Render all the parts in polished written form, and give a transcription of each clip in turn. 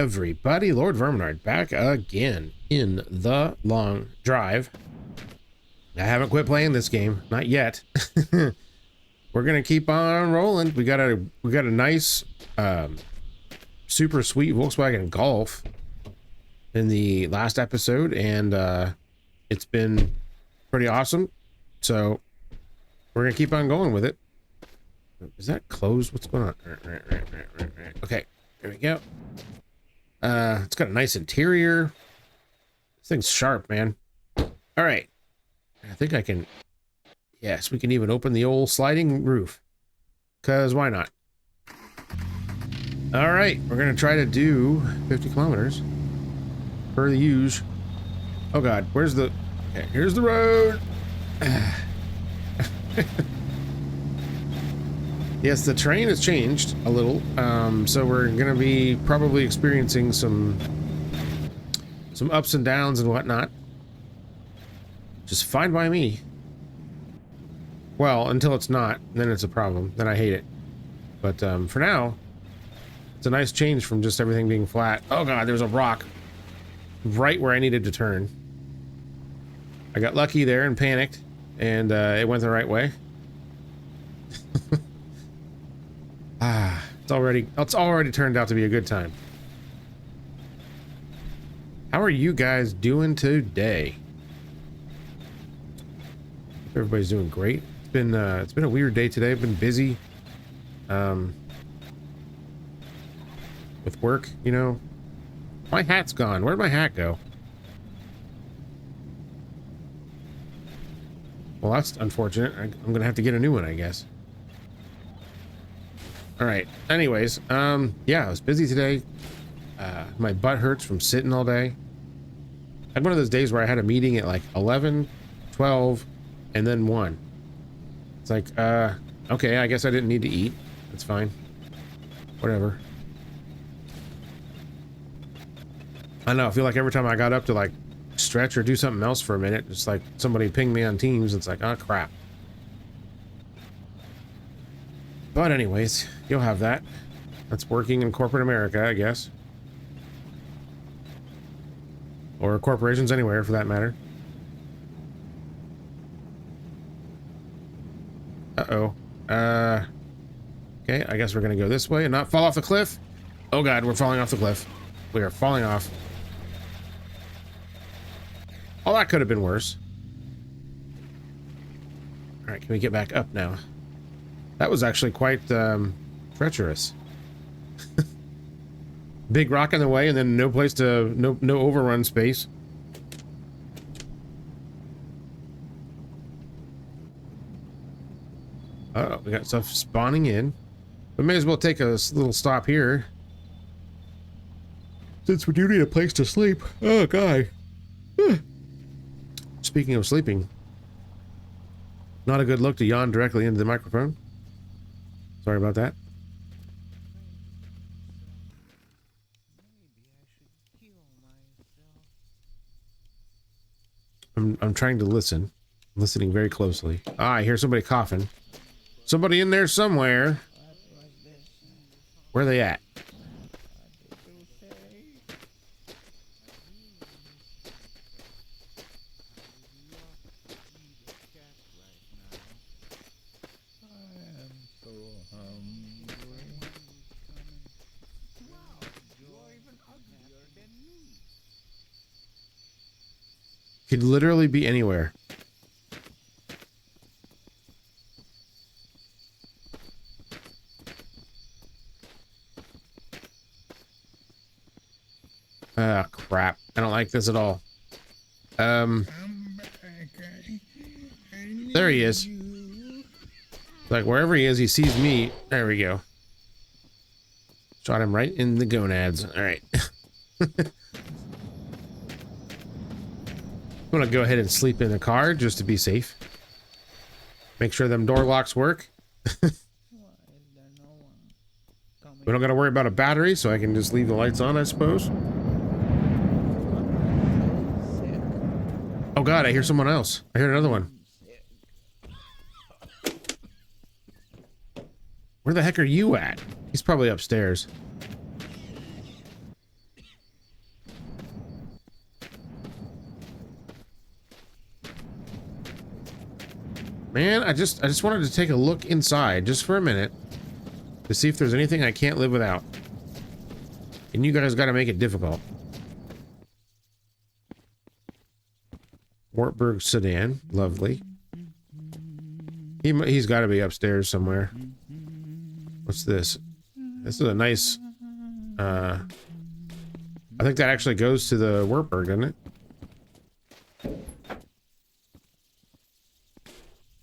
everybody? Lord Verminard back again in the long drive. I haven't quit playing this game, not yet. We're gonna keep on rolling. We got a nice super sweet Volkswagen Golf in the last episode, and it's been pretty awesome. So we're gonna keep on going with it. Is that closed? What's going on? Okay, there we go. It's got a nice interior. This thing's sharp, man. All right. I think I can... Yes, we can even open the old sliding roof. Because why not? All right, we're going to try to do 50 kilometers per the usual. Oh, God. Where's the... Okay, here's the road. Yes, the terrain has changed a little, so we're going to be probably experiencing some ups and downs and whatnot. Just fine by me. Well, until it's not, then it's a problem. Then I hate it. But for now, it's a nice change from just everything being flat. Oh God, there's a rock right where I needed to turn. I got lucky there and panicked, and it went the right way. It's already turned out to be a good time. How are you guys doing today? Everybody's doing great. It's been a weird day today. I've been busy with work, you know. My hat's gone. Where'd my hat go? Well, that's unfortunate. I'm gonna have to get a new one, I guess. All right. Anyways, yeah, I was busy today. My butt hurts from sitting all day. I had one of those days where I had a meeting at like 11, 12, and then 1. It's like, okay, I guess I didn't need to eat. That's fine. Whatever. I know, I feel like every time I got up to like stretch or do something else for a minute, it's like somebody pinged me on Teams. It's like, oh crap. But anyways, you'll have that. That's working in corporate America, I guess. Or corporations anywhere, for that matter. Uh-oh. Okay, I guess we're gonna go this way and not fall off the cliff. Oh God, we're falling off the cliff. We are falling off. Oh, that could have been worse. All right, can we get back up now? That was actually quite treacherous. Big rock in the way, and then no place to no overrun space. Uh-oh, we got stuff spawning in. We may as well take a little stop here, since we do need a place to sleep. Oh God. Speaking of sleeping, not a good look to yawn directly into the microphone. Sorry about that. I'm trying to listen. I'm listening very closely. Ah, I hear somebody coughing. Somebody in there somewhere. Where are they at? Could literally be anywhere. Ah, crap. I don't like this at all. There he is. Like, wherever he is, he sees me. There we go. Shot him right in the gonads. All right. I'm gonna go ahead and sleep in the car just to be safe. Make sure them door locks work. We don't gotta worry about a battery, so I can just leave the lights on, I suppose. Oh God, I hear someone else. I hear another one. Where the heck are you at? He's probably upstairs. Man, I just wanted to take a look inside just for a minute to see if there's anything I can't live without. And you guys got to make it difficult. Wartburg sedan, lovely. He's got to be upstairs somewhere. What's this? This is a nice. I think that actually goes to the Wartburg, doesn't it?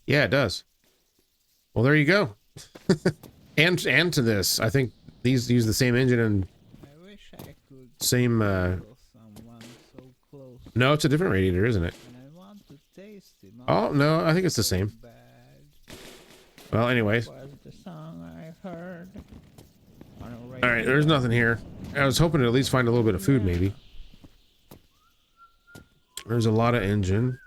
Yeah, it does. Well, there you go. and to this, I think these use the same engine and same. No, it's a different radiator, isn't it? Oh no, I think it's the same. Well, anyways. All right, there's nothing here. I was hoping to at least find a little bit of food, maybe. There's a lot of engine.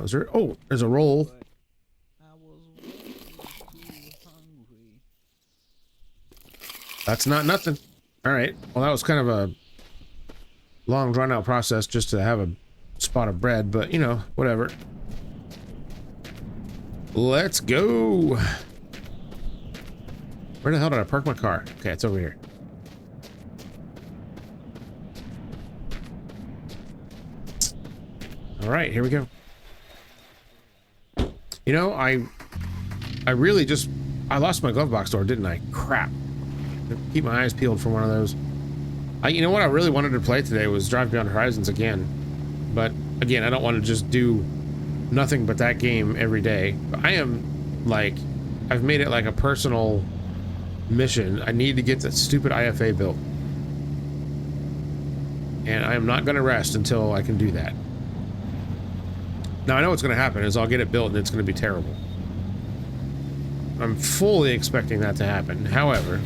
Is there? Oh, there's a roll. That's not nothing. All right. Well, that was kind of a long, drawn-out process just to have a spot of bread, but you know, whatever. Let's go. Where the hell did I park my car? Okay, it's over here. All right, here we go. You know, I really just I lost my glove box door, didn't I? Crap. Keep my eyes peeled for one of those. You know what I really wanted to play today was Drive Beyond Horizons again, but again, I don't want to just do nothing but that game every day. But I am like, I've made it like a personal mission. I need to get that stupid IFA built, and I am not going to rest until I can do that. Now I know what's going to happen is I'll get it built and it's going to be terrible. I'm fully expecting that to happen. However,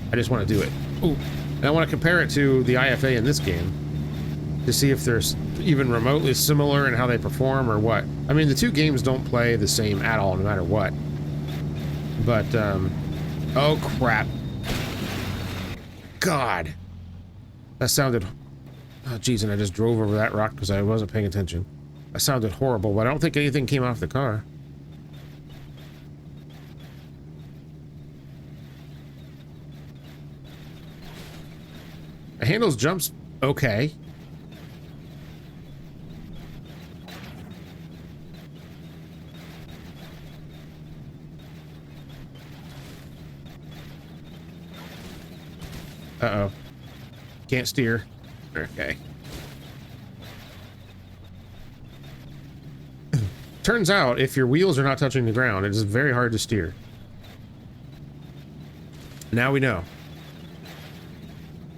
I just want to do it. Ooh, and I want to compare it to the IFA in this game to see if they're even remotely similar in how they perform or what. I mean, the two games don't play the same at all, no matter what. But, oh crap. God. That sounded... Oh, geez, and I just drove over that rock because I wasn't paying attention. That sounded horrible, but I don't think anything came off the car. The handles jumps okay. Uh-oh. Can't steer. Okay. Turns out, if your wheels are not touching the ground, it is very hard to steer. Now we know.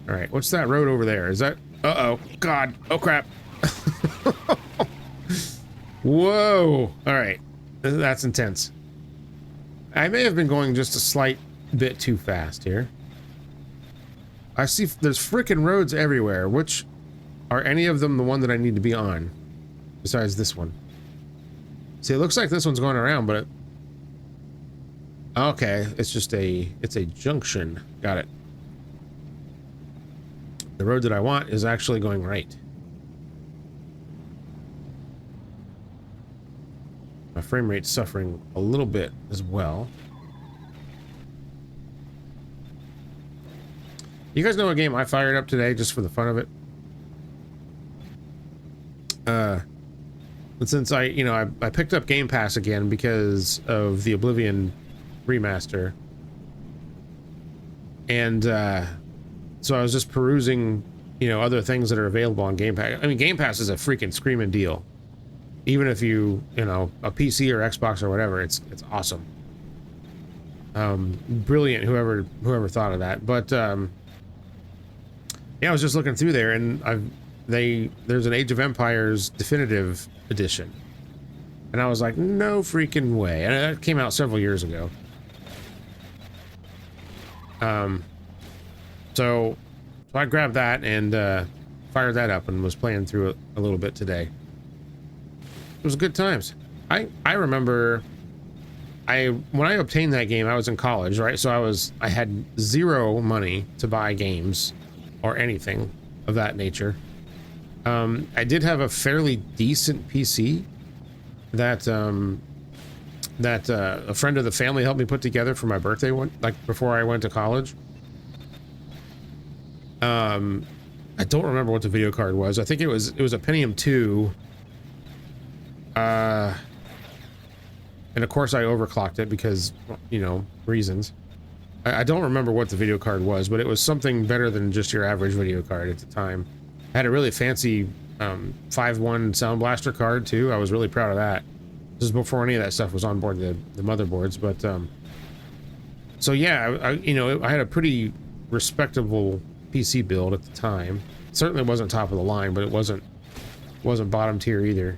Alright, what's that road over there? Is that... Uh-oh. God. Oh, crap. Whoa. Alright. That's intense. I may have been going just a slight bit too fast here. I see there's frickin' roads everywhere. Which... Are any of them the one that I need to be on? Besides this one. See, it looks like this one's going around, but... Okay, it's just a... It's a junction. Got it. The road that I want is actually going right. My frame rate's suffering a little bit as well. You guys know what game I fired up today just for the fun of it? But since I picked up Game Pass again because of the Oblivion remaster. And, so I was just perusing, other things that are available on Game Pass. I mean, Game Pass is a freaking screaming deal. Even if you a PC or Xbox or whatever, it's awesome. Brilliant, whoever thought of that. But yeah, I was just looking through there, and there's an Age of Empires definitive edition, and I was like, no freaking way. And that came out several years ago. So I grabbed that and fired that up and was playing through it a little bit today. It was good times. I remember when I obtained that game, I was in college, right? So I had zero money to buy games. or anything of that nature. I did have a fairly decent PC that a friend of the family helped me put together for my birthday like before I went to college. I don't remember what the video card was. I think it was a Pentium 2. And of course I overclocked it because, you know, reasons. I don't remember what the video card was, but it was something better than just your average video card at the time. I had a really fancy 5.1 Sound Blaster card too. I was really proud of that. This is before any of that stuff was on board the motherboards, but so yeah, you know, I had a pretty respectable PC build at the time. Certainly wasn't top of the line, but it wasn't bottom tier either.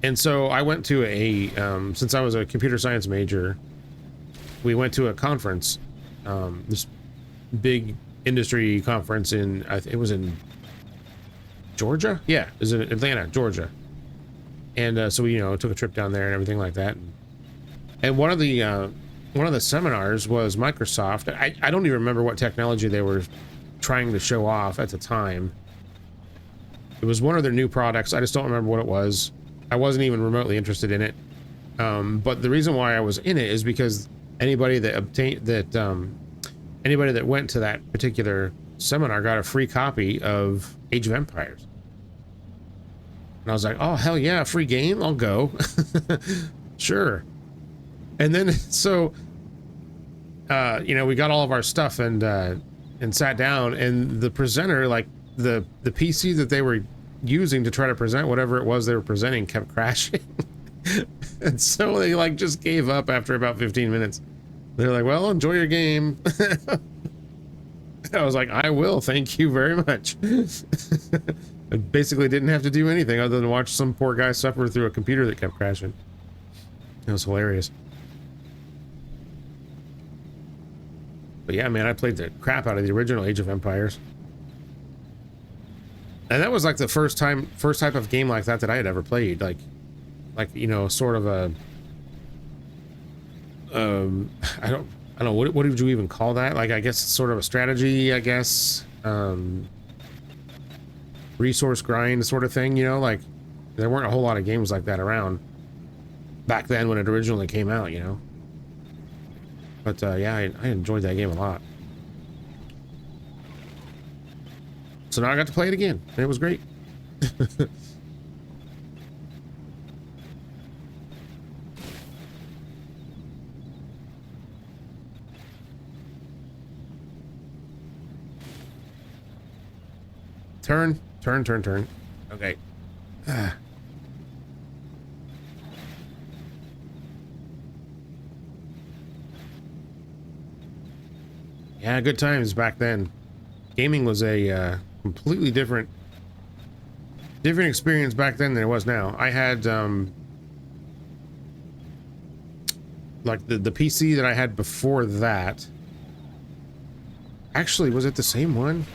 And so I went to a since I was a computer science major, we went to a conference, this big industry conference in, it was in Georgia? Yeah, it was in Atlanta, Georgia. And so we, you know, took a trip down there and everything like that. And one of the seminars was Microsoft. I don't even remember what technology they were trying to show off at the time. It was one of their new products. I just don't remember what it was. I wasn't even remotely interested in it. But the reason why I was in it is because anybody that went to that particular seminar got a free copy of Age of Empires. And I was like, oh, hell yeah, free game? I'll go. Sure. And then, so, you know, we got all of our stuff and sat down, and the presenter, like, the PC that they were using to try to present whatever it was they were presenting kept crashing. And so they, like, just gave up after about 15 minutes. They're like, well, enjoy your game. I was like, I will, thank you very much. I basically didn't have to do anything other than watch some poor guy suffer through a computer that kept crashing. It was hilarious. But yeah, man, I played the crap out of the original Age of Empires. And that was like the first type of game like that I had ever played. Like, you know, sort of a, I don't know, what would you even call that? Like, I guess it's sort of a strategy, I guess. Resource grind sort of thing, you know, like there weren't a whole lot of games like that around back then when it originally came out, you know. But yeah, I enjoyed that game a lot. So now I got to play it again, and it was great. Turn. Okay. Yeah, good times back then. Gaming was a completely different experience back then than it was now. I had like the PC that I had before that. Actually, was it the same one?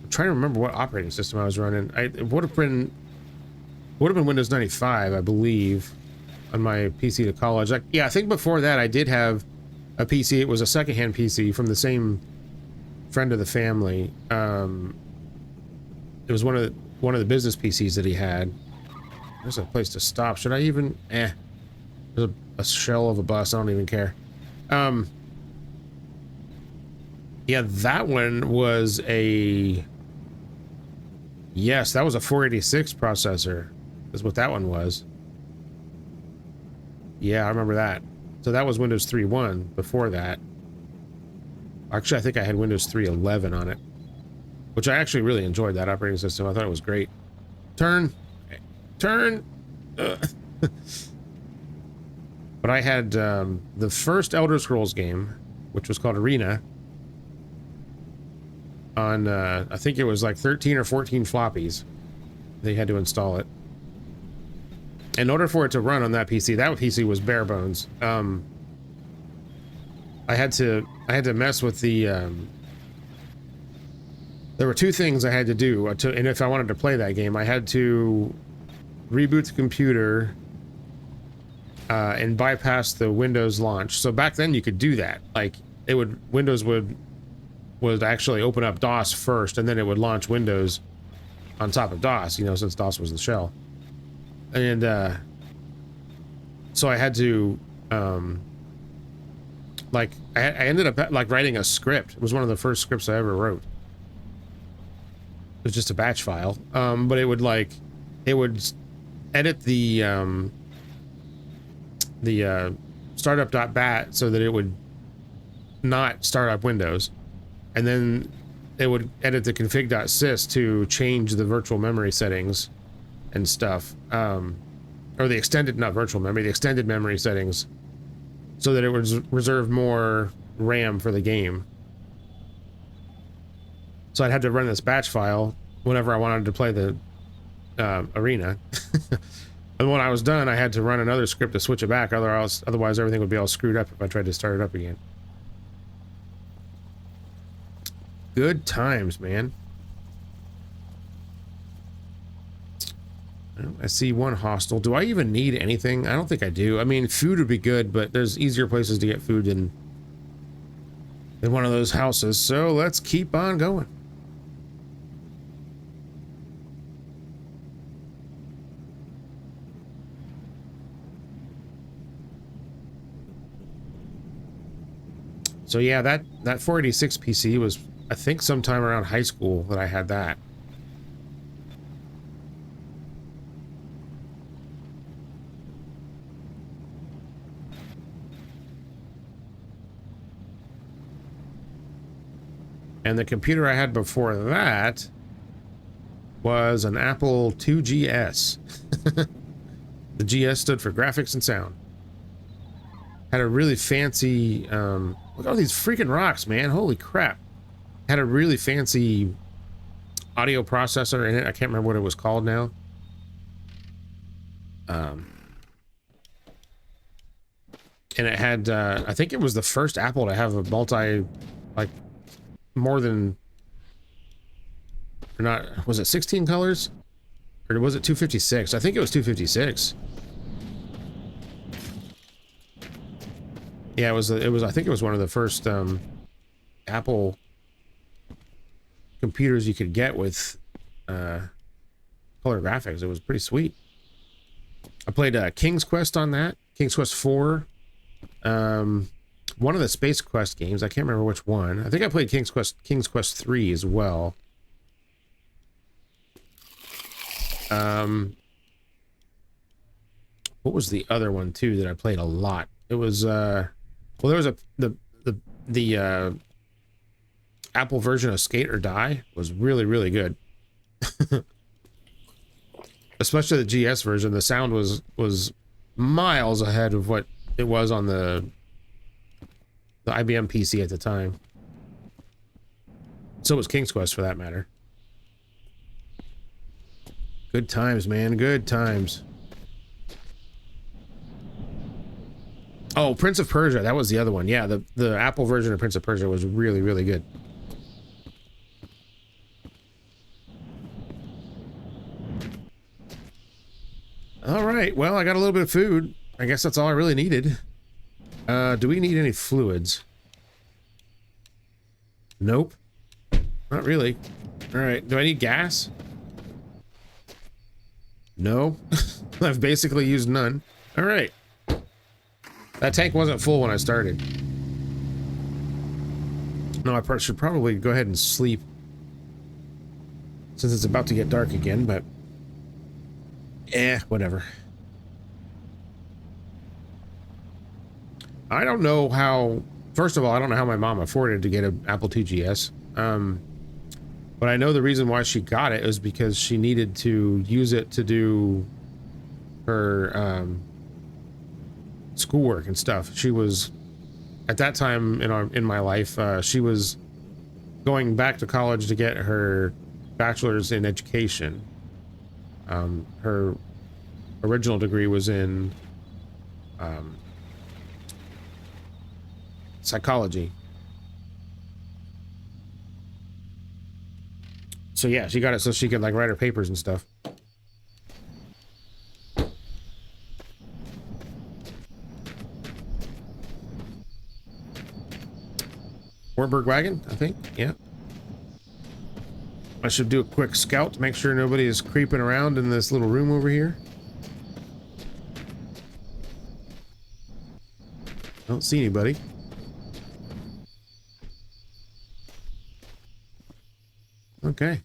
I'm trying to remember what operating system I was running. It would have been Windows 95, I believe, on my PC to college. Like, yeah, I think before that I did have a PC. It was a secondhand PC from the same friend of the family. It was one of the business PCs that he had. There's a place to stop. Should I even? There's a shell of a bus. I don't even care. Yeah, that one was a. Yes, that was a 486 processor. That's what that one was. Yeah, I remember that. So that was Windows 3.1 before that. Actually, I think I had Windows 3.11 on it, which I actually really enjoyed that operating system. I thought it was great. Turn. But I had the first Elder Scrolls game, which was called Arena, on, I think it was like 13 or 14 floppies. They had to install it. In order for it to run on that PC was bare bones. I had to mess with the, there were two things I had to do, and if I wanted to play that game, I had to reboot the computer and bypass the Windows launch. So back then you could do that. Like Windows would actually open up DOS first, and then it would launch Windows on top of DOS, you know, since DOS was the shell. And so I had to like I ended up like writing a script. It was one of the first scripts I ever wrote. It was just a batch file, but it would edit the startup.bat so that it would not start up Windows, and then it would edit the config.sys to change the virtual memory settings and stuff, or the extended, not virtual memory, the extended memory settings, so that it would reserve more RAM for the game. So I'd have to run this batch file whenever I wanted to play the arena. And when I was done, I had to run another script to switch it back, otherwise everything would be all screwed up if I tried to start it up again. Good times, man. I see one hostel. Do I even need anything? I don't think I do. I mean, food would be good, but there's easier places to get food than one of those houses. So let's keep on going. So yeah, that 486 PC was, I think, sometime around high school that I had that. And the computer I had before that was an Apple IIGS. The GS stood for graphics and sound. Had a really fancy, look at all these freaking rocks, man. Holy crap. Had a really fancy audio processor in it. I can't remember what it was called now. And it had, I think it was the first Apple to have a like, more than, or not, was it 16 colors? Or was it 256? I think it was 256. Yeah, it was, I think it was one of the first, Apple computers you could get with, color graphics. It was pretty sweet. I played, King's Quest on that. King's Quest 4. One of the Space Quest games. I can't remember which one. I think I played King's Quest 3 as well. What was the other one too that I played a lot? It was, well, there was the Apple version of Skate or Die was really, really good. Especially the GS version. The sound was miles ahead of what it was on the IBM PC at the time. So was King's Quest, for that matter. Good times, man. Good times. Oh, Prince of Persia. That was the other one. Yeah, the Apple version of Prince of Persia was really, really good. All right. Well, I got a little bit of food. I guess that's all I really needed. Do we need any fluids? Nope. Not really. All right. Do I need gas? No. I've basically used none. All right. That tank wasn't full when I started. No, I should probably go ahead and sleep, since it's about to get dark again, but whatever. I don't know how, first of all, I don't know how my mom afforded to get an Apple IIGS. But I know the reason why she got it was because she needed to use it to do her schoolwork and stuff. She was, at that time in my life, she was going back to college to get her bachelor's in education. Her original degree was in psychology. So yeah, she got it so she could like write her papers and stuff. Warburg wagon, I think. Yeah. I should do a quick scout to make sure nobody is creeping around in this little room over here. I don't see anybody. Okay.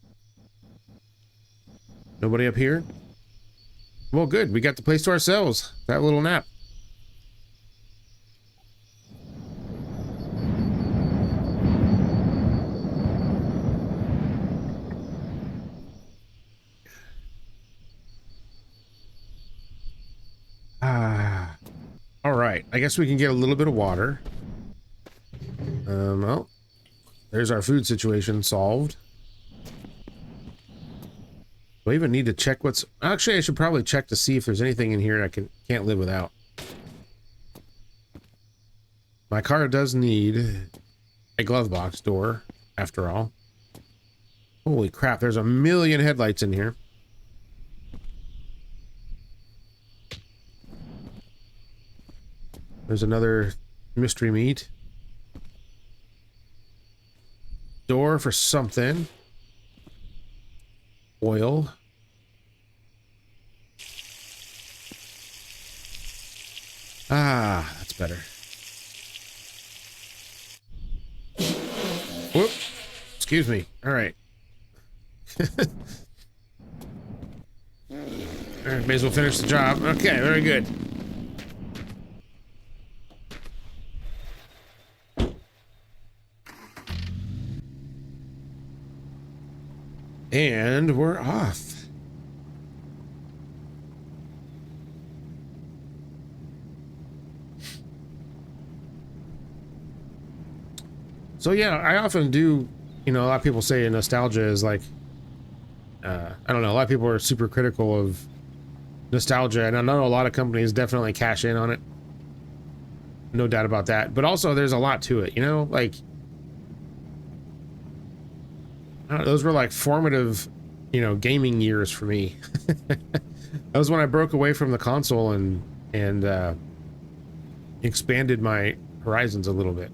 Nobody up here? Well, good. We got the place to ourselves. That little nap. Ah. All right. I guess we can get a little bit of water. Well, there's our food situation solved. Do I even need to check what's... Actually, I should probably check to see if there's anything in here I can't live without. My car does need a glove box door, after all. Holy crap, there's a million headlights in here. There's another mystery meat. Door for something. Oil. Ah, that's better. Whoop. Excuse me. All right. All right, may as well finish the job. Okay, very good. And we're off. So yeah, I often do, you know, a lot of people say nostalgia is like, I don't know, a lot of people are super critical of nostalgia, and I know a lot of companies definitely cash in on it. No doubt about that. But also there's a lot to it, you know, like, I don't know, those were like formative, you know, gaming years for me. That was when I broke away from the console and expanded my horizons a little bit.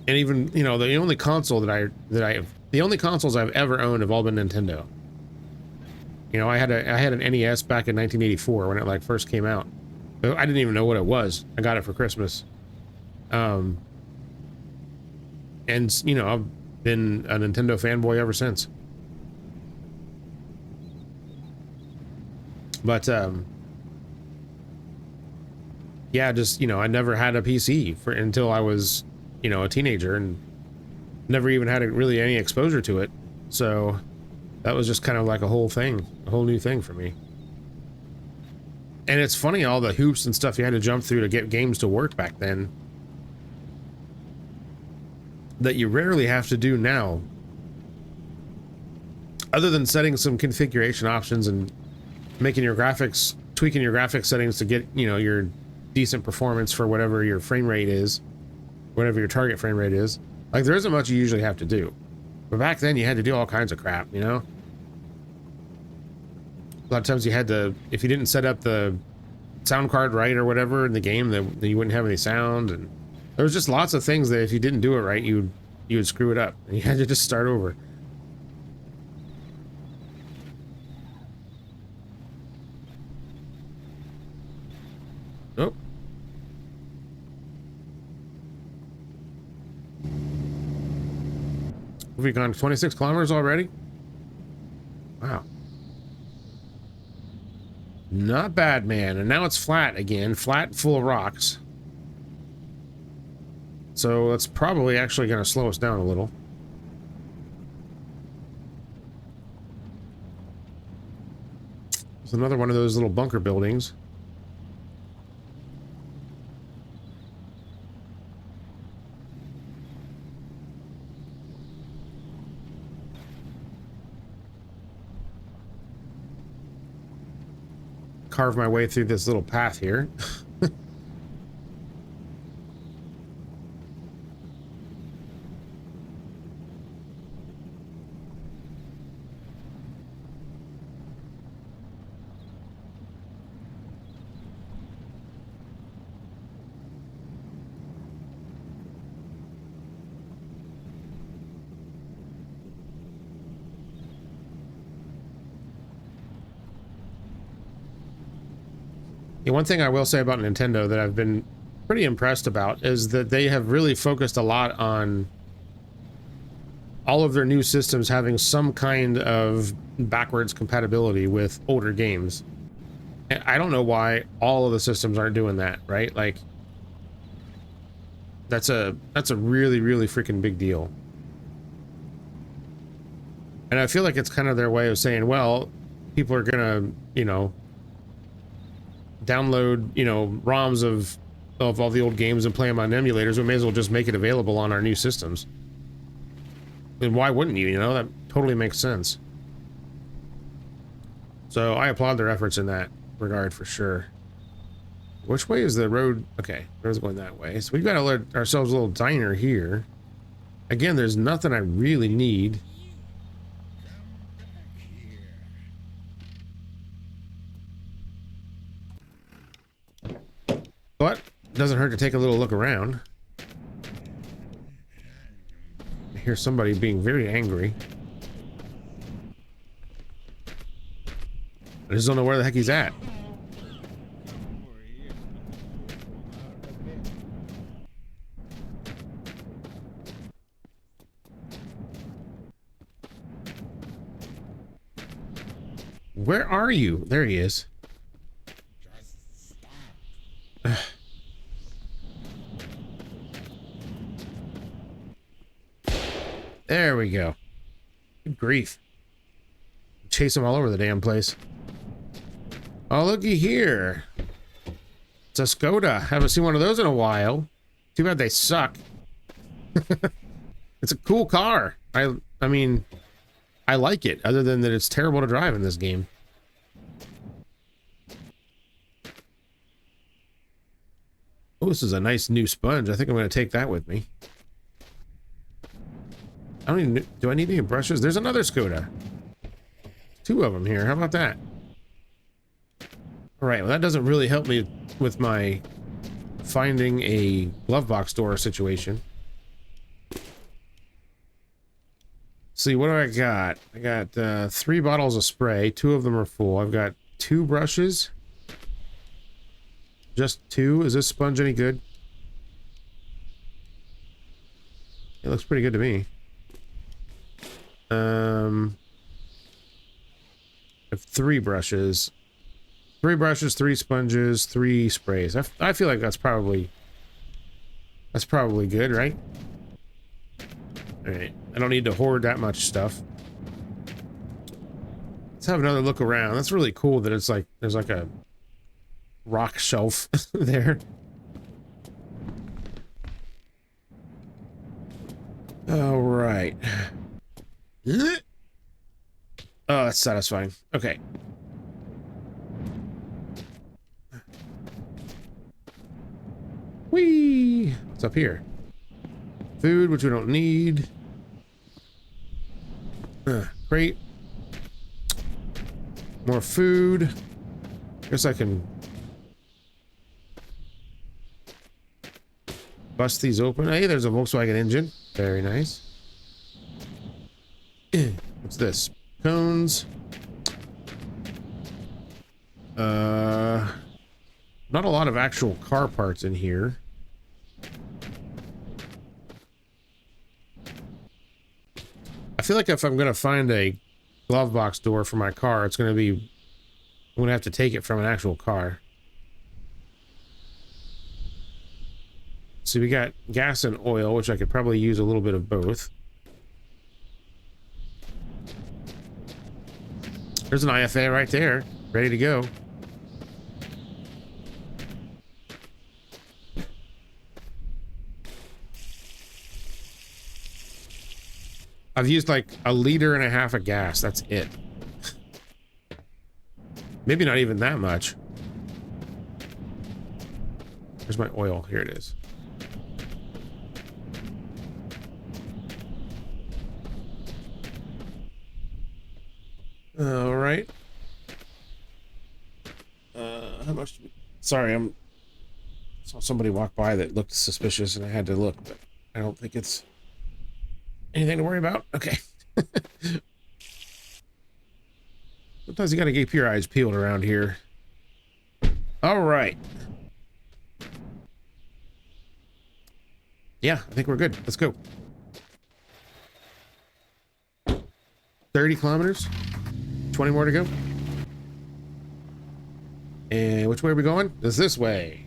And even, you know, the only console the only consoles I've ever owned have all been Nintendo. You know, I had an NES back in 1984 when it like first came out. I didn't even know what it was. I got it for Christmas. And you know, I've been a Nintendo fanboy ever since. But yeah, just, you know, I never had a PC until I was, you know, a teenager, and never even had really any exposure to it. So that was just kind of like a whole new thing for me. And it's funny, all the hoops and stuff you had to jump through to get games to work back then that you rarely have to do now, other than setting some configuration options and making your graphics, tweaking your graphics settings to get, you know, your decent performance for whatever your frame rate is, whatever your target frame rate is. Like, there isn't much you usually have to do. But back then you had to do all kinds of crap, you know? A lot of times you had to, if you didn't set up the sound card right or whatever in the game, then you wouldn't have any sound, and there was just lots of things that if you didn't do it right, you would screw it up, and you had to just start over. Oh. We've gone 26 kilometers already? Wow. Not bad, man. And now it's flat again, flat and full of rocks. So that's probably actually going to slow us down a little. It's another one of those little bunker buildings. Carve my way through this little path here. Yeah, one thing I will say about Nintendo that I've been pretty impressed about is that they have really focused a lot on all of their new systems having some kind of backwards compatibility with older games. And I don't know why all of the systems aren't doing that, right? Like that's a really, really freaking big deal. And I feel like it's kind of their way of saying, well, people are gonna, you know, download, you know, ROMs of all the old games and play them on emulators. We may as well just make it available on our new systems. And why wouldn't you? You know, that totally makes sense. So I applaud their efforts in that regard for sure. Which way is the road? Okay, road's going that way. So we've got to let ourselves a little diner here. Again, there's nothing I really need. But it doesn't hurt to take a little look around. I hear somebody being very angry. I just don't know where the heck he's at. Where are you? There he is. There we go. Good grief. Chase him all over the damn place. Oh, looky here. It's a Skoda. Haven't seen one of those in a while. Too bad they suck. It's a cool car. I mean, I like it, other than that it's terrible to drive in this game. Oh, this is a nice new sponge. I think I'm going to take that with me. I don't even... Do I need any brushes? There's another Skoda. Two of them here. How about that? All right, well, that doesn't really help me with my finding a glove box door situation. See, what do I got? I got 3 bottles of spray. 2 of them are full. I've got 2 brushes. Just 2? Is this sponge any good? It looks pretty good to me. I have 3 brushes. 3 brushes, 3 sponges, 3 sprays. I feel like that's probably good, right? All right. I don't need to hoard that much stuff. Let's have another look around. That's really cool that it's like there's like a rock shelf there. All right. Oh, that's satisfying. Okay. Whee! What's up here? Food, which we don't need. Crate. More food. Guess I can bust these open. Hey, there's a Volkswagen engine. Very nice. What's this? Cones. Not a lot of actual car parts in here. I feel like if I'm gonna find a glove box door for my car, it's gonna be... I'm gonna have to take it from an actual car. So we got gas and oil, which I could probably use a little bit of both. There's an IFA right there, ready to go. I've used like 1.5 liters of gas. That's it. Maybe not even that much. Where's my oil? Here it is. All right. How much? Sorry, saw somebody walk by that looked suspicious, and I had to look, but I don't think it's anything to worry about. Okay. Sometimes you gotta keep your eyes peeled around here. All right. Yeah, I think we're good. Let's go. 30 kilometers. 20 more to go. And which way are we going? It's this way.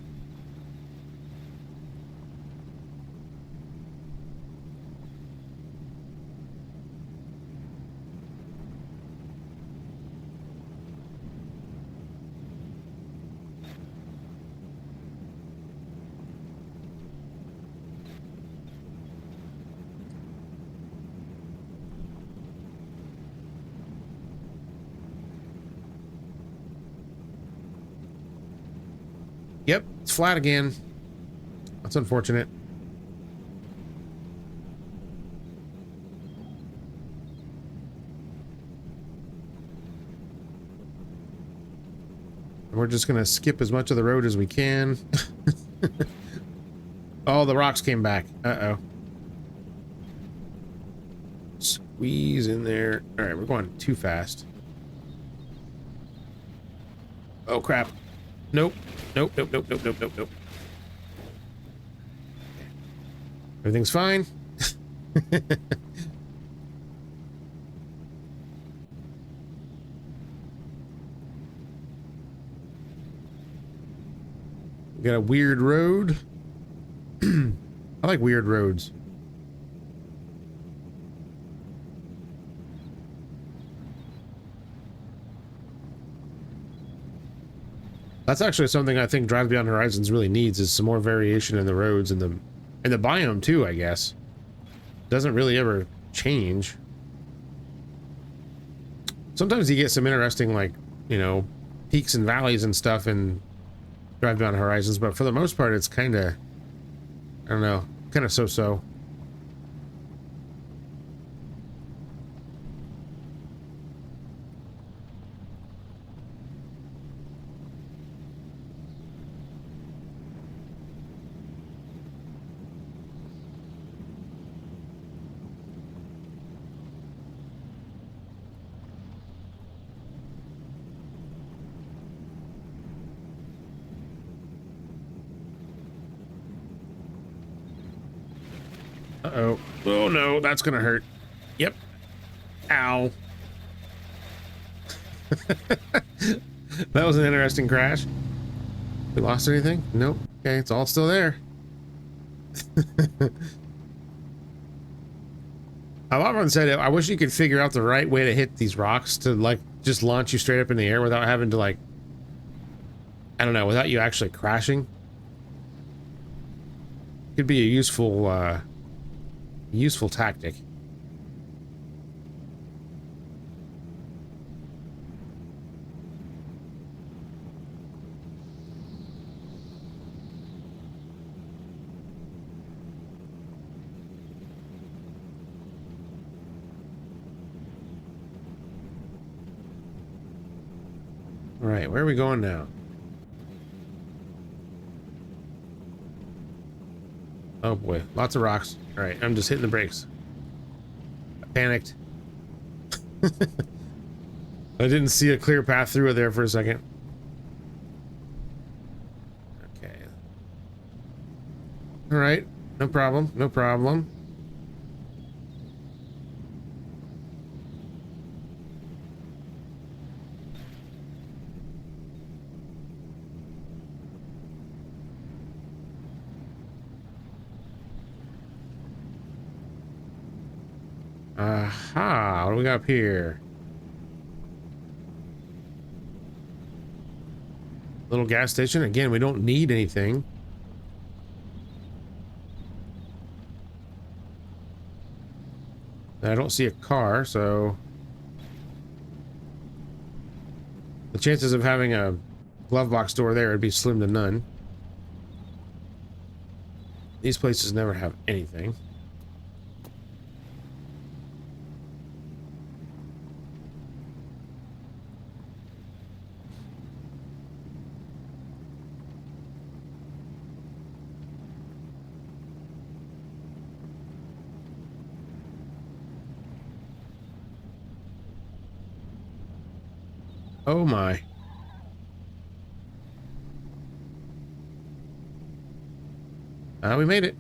Yep, it's flat again. That's unfortunate. We're just gonna skip as much of the road as we can. Oh, the rocks came back. Uh-oh. Squeeze in there. All right, we're going too fast. Oh, crap. Nope. Nope, nope, nope, nope, nope, nope, nope. Everything's fine. We got a weird road. I like weird roads. That's actually something I think Drive Beyond Horizons really needs, is some more variation in the roads and the biome too, I guess. Doesn't really ever change. Sometimes you get some interesting, like, you know, peaks and valleys and stuff in Drive Beyond Horizons, but for the most part it's kind of, I don't know, kind of so-so. Uh-oh. Oh no, that's gonna hurt. Yep. Ow. That was an interesting crash. We lost anything? Nope. Okay, it's all still there. I've often said it, I wish you could figure out the right way to hit these rocks to, like, just launch you straight up in the air without having to, like, I don't know, without you actually crashing. Could be a useful tactic. All right, where are we going now? Oh boy, lots of rocks. All right, I'm just hitting the brakes. I panicked. I didn't see a clear path through it there for a second. Okay. All right, no problem, no problem. Aha, what do we got up here? Little gas station. Again, we don't need anything. I don't see a car, so the chances of having a glove box door there would be slim to none. These places never have anything. Oh my. We made it.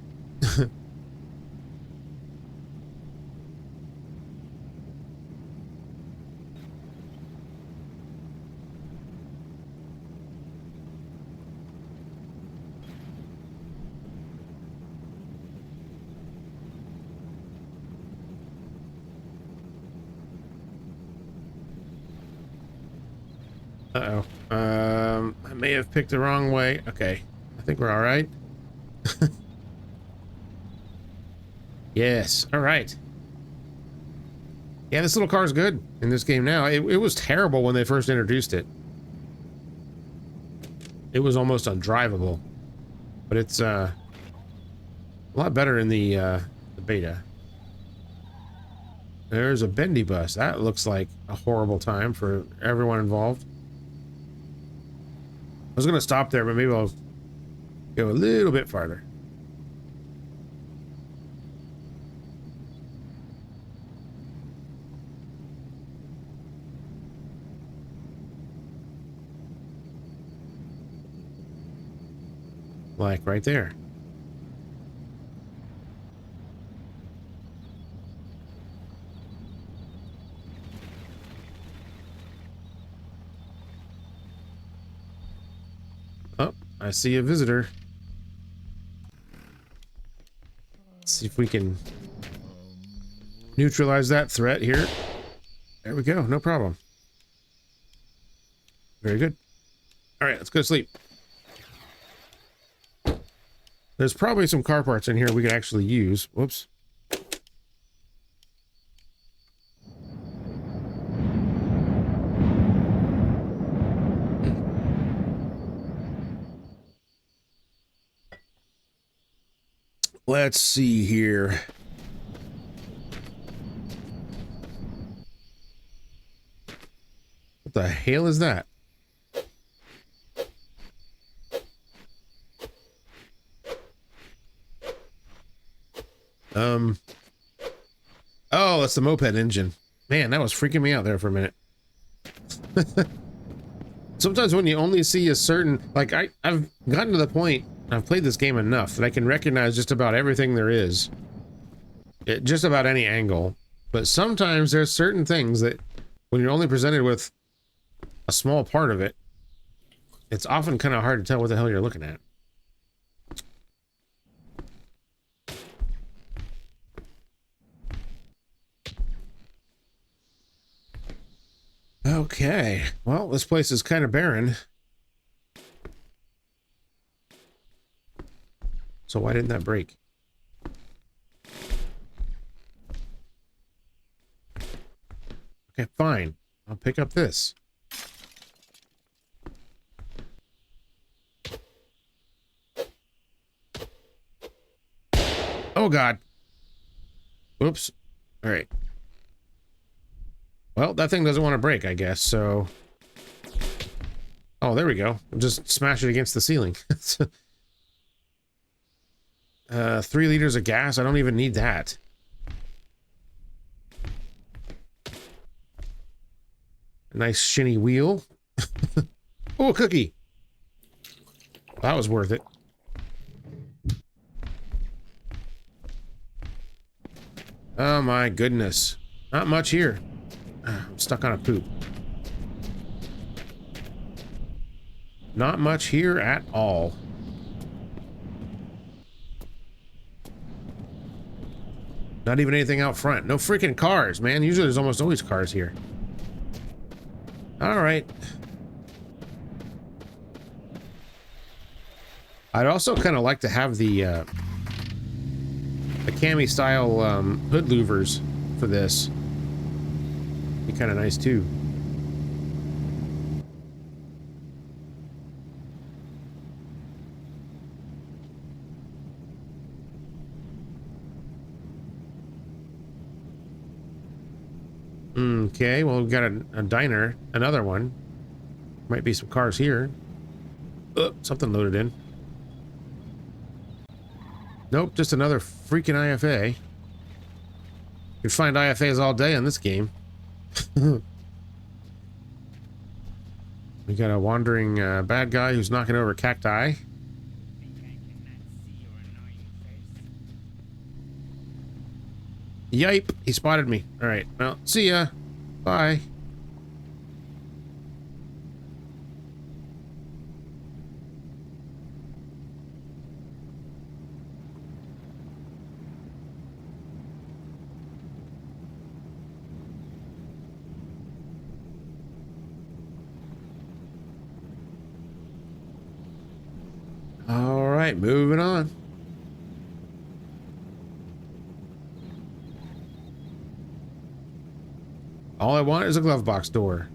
Uh-oh. I may have picked the wrong way. Okay. I think we're all right. Yes. All right. Yeah, this little car is good in this game now. It was terrible when they first introduced it. It was almost undrivable. But it's a lot better in the beta. There's a bendy bus. That looks like a horrible time for everyone involved. I was going to stop there, but maybe I'll go a little bit farther. Like right there. Oh, I see a visitor. Let's see if we can neutralize that threat here. There we go, no problem. Very good. All right, let's go to sleep. There's probably some car parts in here we could actually use. Whoops. Let's see here. What the hell is that? Oh, that's the moped engine. Man, that was freaking me out there for a minute. Sometimes when you only see a certain, like I've gotten to the point, I've played this game enough that I can recognize just about everything there is. Just about any angle. But sometimes there's certain things that when you're only presented with a small part of it, it's often kind of hard to tell what the hell you're looking at. Okay, well, this place is kind of barren. So why didn't that break? Okay, fine. I'll pick up this. Oh, God. Oops. All right. Well, that thing doesn't want to break, I guess, so... Oh, there we go. Just smash it against the ceiling. 3 liters of gas? I don't even need that. A nice shinny wheel. Oh, a cookie! That was worth it. Oh my goodness. Not much here. I'm stuck on a poop. Not much here at all. Not even anything out front. No freaking cars, man. Usually there's almost always cars here. All right. I'd also kind of like to have the cami style hood louvers for this. Be kind of nice too. Okay, well, we've got a diner, another one. Might be some cars here. Something loaded in. Nope, just another freaking IFA. You can find IFAs all day in this game. We got a wandering bad guy who's knocking over cacti. Yipe, he spotted me. All right, well, see ya. Bye. All right, moving on. All I want is a glove box door.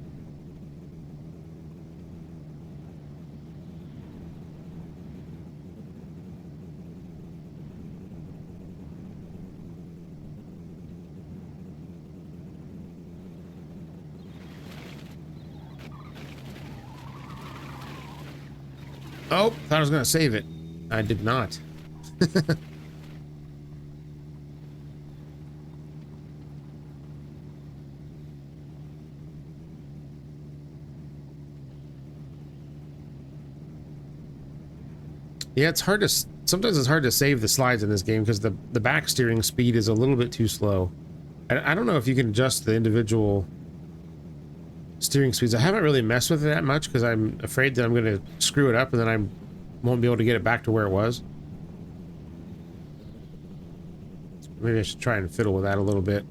Oh, thought I was gonna save it. I did not. Yeah, it's hard to... Sometimes it's hard to save the slides in this game because the back steering speed is a little bit too slow. I don't know if you can adjust the individual steering speeds. I haven't really messed with it that much because I'm afraid that I'm going to screw it up and then I won't be able to get it back to where it was. Maybe I should try and fiddle with that a little bit.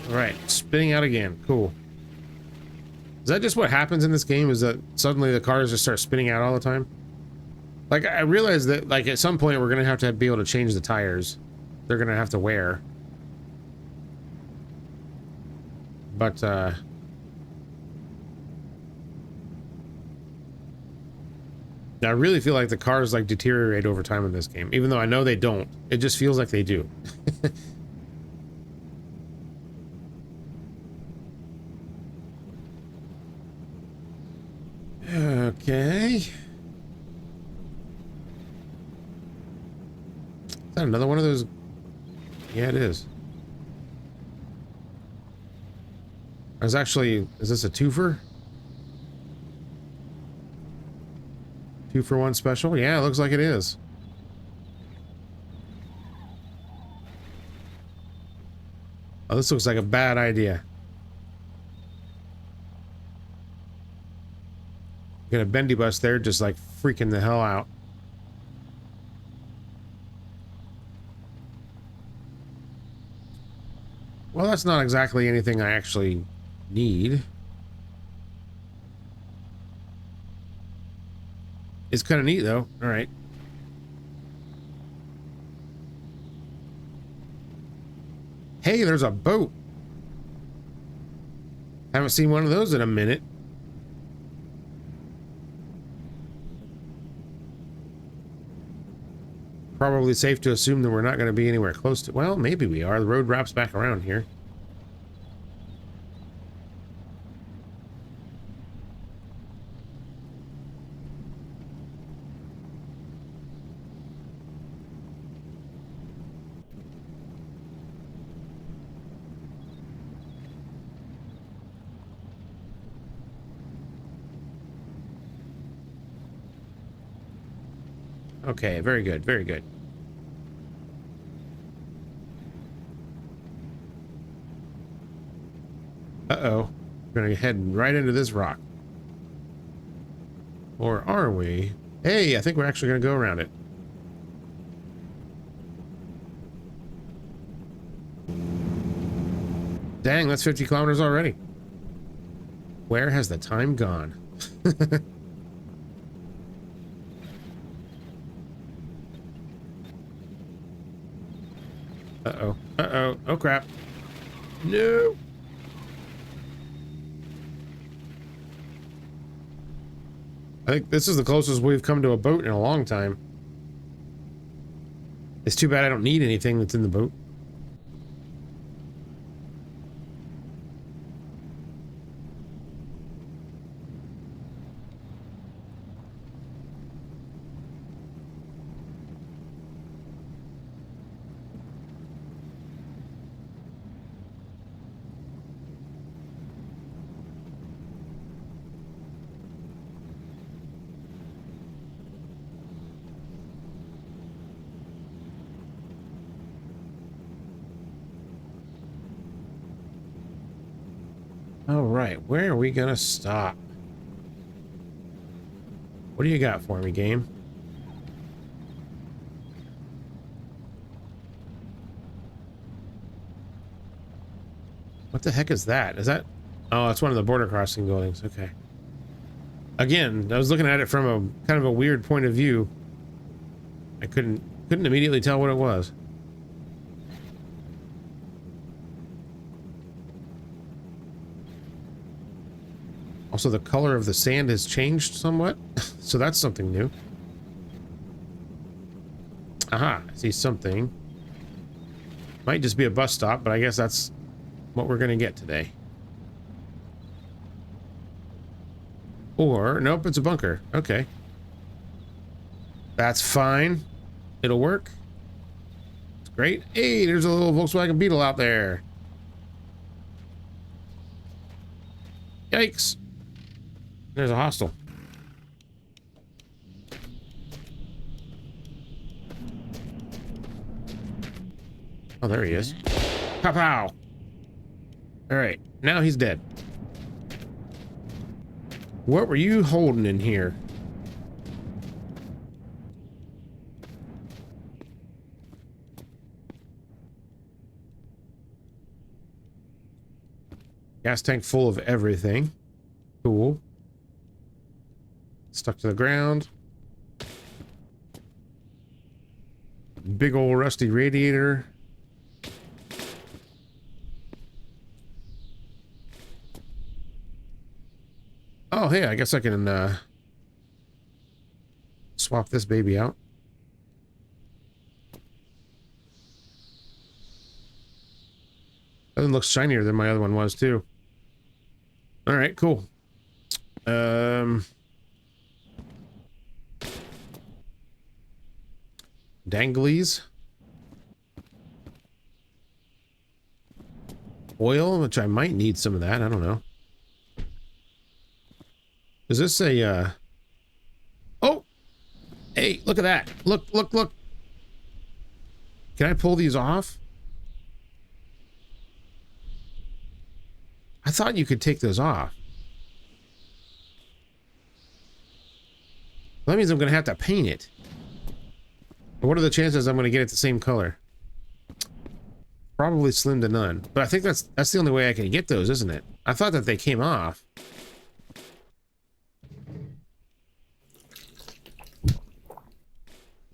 All right, spinning out again. Cool. Is that just what happens in this game? Is that suddenly the cars just start spinning out all the time? Like, I realize that, like, at some point we're going to have to be able to change the tires. They're going to have to wear. But, I really feel like the cars, like, deteriorate over time in this game. Even though I know they don't. It just feels like they do. Okay. Is that another one of those? Yeah, it is. Is this a twofer? 2-for-1 special? Yeah, it looks like it is. Oh, this looks like a bad idea. Got a bendy bus there, just like freaking the hell out. Well, that's not exactly anything I actually need. It's kind of neat, though. All right. Hey, there's a boat. Haven't seen one of those in a minute. Probably safe to assume that we're not going to be anywhere close to... Well, maybe we are. The road wraps back around here. Okay, very good, very good. Uh-oh. We're gonna head right into this rock. Or are we? Hey, I think we're actually gonna go around it. Dang, that's 50 kilometers already. Where has the time gone? Uh-oh. Uh-oh. Oh, crap. No! I think this is the closest we've come to a boat in a long time. It's too bad I don't need anything that's in the boat. All right, where are we gonna stop? What do you got for me, game? What the heck is that? Is that... Oh, it's one of the border crossing buildings. Okay. Again, I was looking at it from a kind of a weird point of view. I couldn't immediately tell what it was. Also, the color of the sand has changed somewhat, so that's something new. Aha, I see something. Might just be a bus stop, but I guess that's what we're gonna get today. Or, nope, it's a bunker. Okay. That's fine. It'll work. It's great. Hey, there's a little Volkswagen Beetle out there. Yikes. There's a hostile. Oh, there he is. Pow pow. All right, now he's dead. What were you holding in here? Gas tank full of everything. Cool. Stuck to the ground. Big old rusty radiator. Oh, hey, I guess I can swap this baby out. That one looks shinier than my other one was too. All right, cool. Danglies. Oil, which I might need some of that. I don't know. Is this a, Oh! Hey, look at that. Look, look, look. Can I pull these off? I thought you could take those off. Well, that means I'm going to have to paint it. What are the chances I'm going to get it the same color? Probably slim to none. But I think that's the only way I can get those, isn't it? I thought that they came off.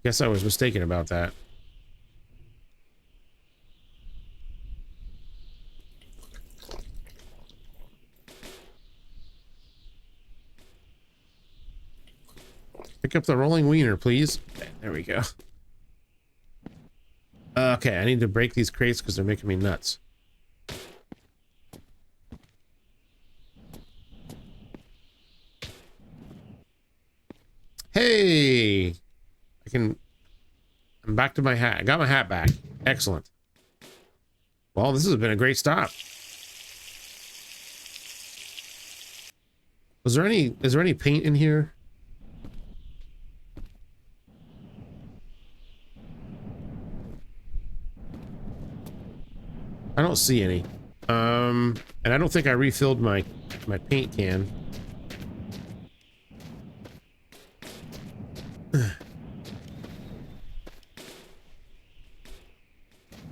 Guess I was mistaken about that. Pick up the rolling wiener, please. There we go. Okay, I need to break these crates because they're making me nuts. Hey! I'm back to my hat. I got my hat back. Excellent. Well, this has been a great stop. Is there any paint in here? I don't see any. And I don't think I refilled my paint can.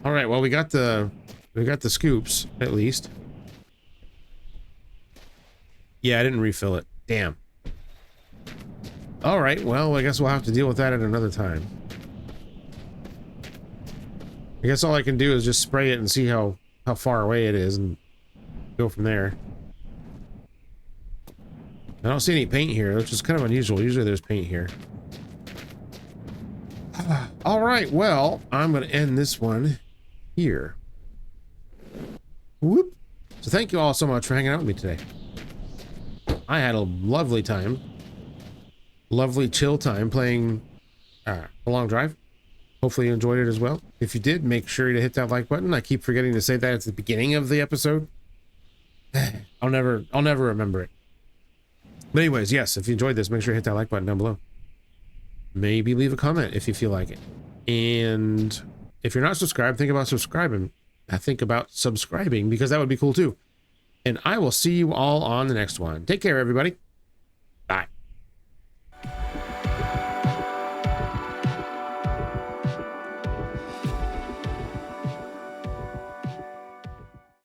All right, well, we got the scoops at least. Yeah, I didn't refill it. Damn. All right, well, I guess we'll have to deal with that at another time. I guess all I can do is just spray it and see how far away it is and go from there. I don't see any paint here, which is kind of unusual. Usually there's paint here. All right, well, I'm going to end this one here. Whoop. So thank you all so much for hanging out with me today. I had a lovely time. Lovely chill time playing A Long Drive. Hopefully you enjoyed it as well. If you did, make sure to hit that like button. I keep forgetting to say that at the beginning of the episode. I'll never remember it. But anyways, yes, if you enjoyed this, make sure to hit that like button down below. Maybe leave a comment if you feel like it. And if you're not subscribed, think about subscribing. Think about subscribing because that would be cool too. and I will see you all on the next one. Take care, everybody.